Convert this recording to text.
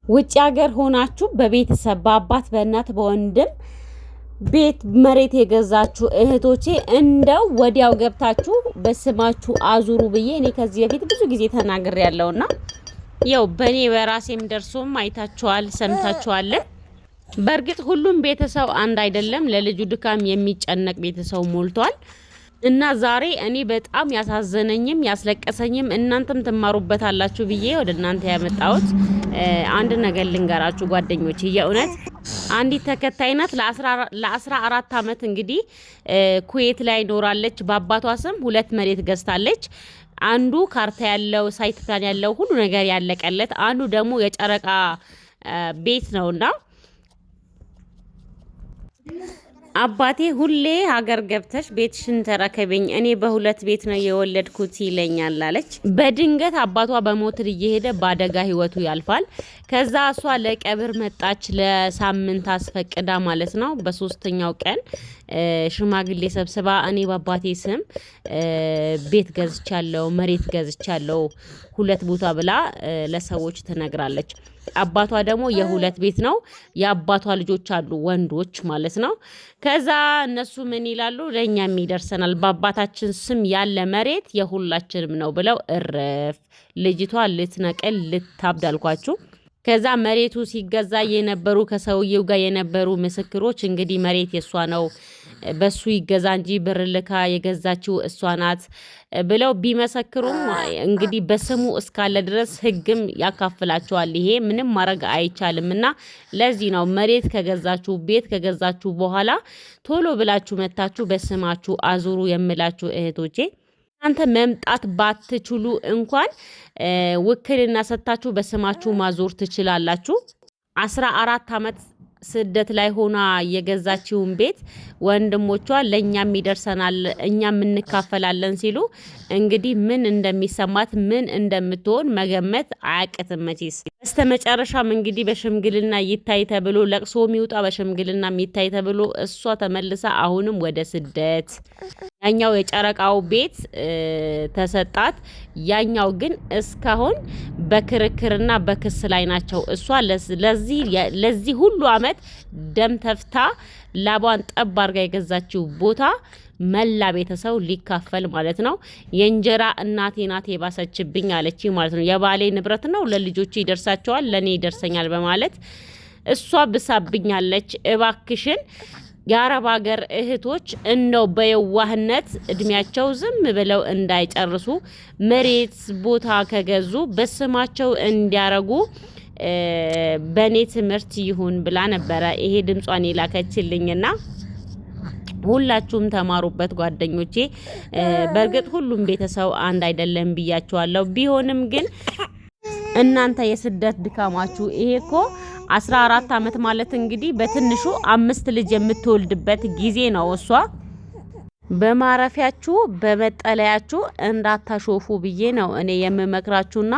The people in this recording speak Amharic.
ውጭ ሀገር ሆናችሁ በቤተሰብ በአባት በእናት በወንድም ቤት መሬት የገዛችሁ እህቶቼ እንደው ወዲያው ገብታችሁ በስማችሁ አዙሩ ብዬ እኔ ከዚህ በፊት ብዙ ጊዜ ተናግሬያለሁና ያው በኔ በራሴም ደርሶም አይታችኋል ሰምታችኋል። በእርግጥ ሁሉም ቤተሰብ አንድ አይደለም። ለልጁ ድካም የሚጨነቅ ቤተሰብ ሞልቷል። እና ዛሬ እኔ በጣም ያሳዘነኝም ያስለቀሰኝም እናንተም ትማሩበታላችሁ ብዬ ወደ እናንተ ያመጣሁት አንድ ነገር ልንገራችሁ ጓደኞቼ። የእውነት አንዲት ተከታይ ናት። ለ14 አመት እንግዲህ ኩዌት ላይ ኖራለች። በአባቷ ስም 2 መሬት ገዝታለች። አንዱ ካርታ ያለው ሳይት ፕላን ያለው ሁሉ ነገር ያለቀለት፣ አንዱ ደግሞ የጨረቃ ቤት ነውና አባቴ ሁሌ ሀገር ገብተሽ ቤትሽን ተረከበኝ፣ እኔ በ2 ቤት ነው የወለድኩት ይለኛል አለች። በድንገት አባቷ በሞትር እየሄደ በአደጋ ህይወቱ ያልፋል። ከዛ እሷ ለቀብር መጣች፣ ለሳምንት አስፈቅዳ ማለት ነው። በ3ኛው ቀን ሽማግሌ ሰብስባ እኔ በአባቴ ስም ቤት ገዝቻለሁ፣ መሬት ገዝቻለሁ 2 ቦታ ብላ ለሰዎች ትነግራለች። አባቷ ደግሞ የ2 ቤት ነው። የአባቷ ልጆች አሉ ወንዶች ማለት ነው። ከዛ እነሱ ምን ይላሉ? ለእኛም ይደርሰናል፣ በአባታችን ስም ያለ መሬት የሁላችንም ነው ብለው እረፍ። ልጅቷ ልትነቀል ልታብድ አልኳችሁ። ከዛ መሬቱ ሲገዛ የነበሩ ከሰውየው ጋር የነበሩ ምስክሮች እንግዲህ መሬት የሷ ነው በሱ ይገዛ እንጂ ብር ልካ የገዛችው እሷ ናት ብለው ቢመሰክሩም እንግዲህ በስሙ እስካለ ድረስ ህግም ያካፍላቸዋል። ይሄ ምንም ማድረግ አይቻልም። እና ለዚህ ነው መሬት ከገዛችሁ ቤት ከገዛችሁ በኋላ ቶሎ ብላችሁ መታችሁ በስማችሁ አዙሩ የምላችሁ እህቶቼ። እናንተ መምጣት ባትችሉ እንኳን ውክልና ሰጥታችሁ በስማችሁ ማዞር ትችላላችሁ። 14 አመት ስደት ላይ ሆና የገዛችውን ቤት ወንድሞቿ ለኛም ይደርሰናል እኛም እንካፈላለን ሲሉ እንግዲህ ምን እንደሚሰማት ምን እንደምትሆን መገመት አያቅትም መቼስ። በስተመጨረሻም እንግዲህ በሽምግልና ይታይ ተብሎ ለቅሶ የሚውጣ በሽምግልና ይታይ ተብሎ እሷ ተመልሳ አሁንም ወደ ስደት፣ ያኛው የጨረቃው ቤት ተሰጣት። ያኛው ግን እስካሁን በክርክርና በክስ ላይ ናቸው። እሷ ለዚህ ሁሉ አመት ደም ተፍታ ላቧን ጠብ አድርጋ የገዛችው ቦታ መላ ቤተሰብ ሊካፈል ማለት ነው። የእንጀራ እናቴ ናት የባሰችብኝ አለች ማለት ነው። የባሌ ንብረት ነው ለልጆቹ ይደርሳቸዋል ለኔ ይደርሰኛል በማለት እሷ ብሳብኛለች። እባክሽን የአረብ ሀገር እህቶች እንደው በየዋህነት እድሜያቸው ዝም ብለው እንዳይጨርሱ መሬት ቦታ ከገዙ በስማቸው እንዲያረጉ በኔ ትምህርት ይሁን ብላ ነበረ ይሄ ድምጿን የላከችልኝና ሁላችሁም ተማሩበት ጓደኞቼ። በእርግጥ ሁሉም ቤተሰብ አንድ አይደለም ብያችኋለሁ። ቢሆንም ግን እናንተ የስደት ድካማችሁ ይሄ እኮ 14 አመት ማለት እንግዲህ በትንሹ 5 ልጅ የምትወልድበት ጊዜ ነው። እሷ በማረፊያችሁ በመጠለያችሁ እንዳታሾፉ ብዬ ነው እኔ የምመክራችሁና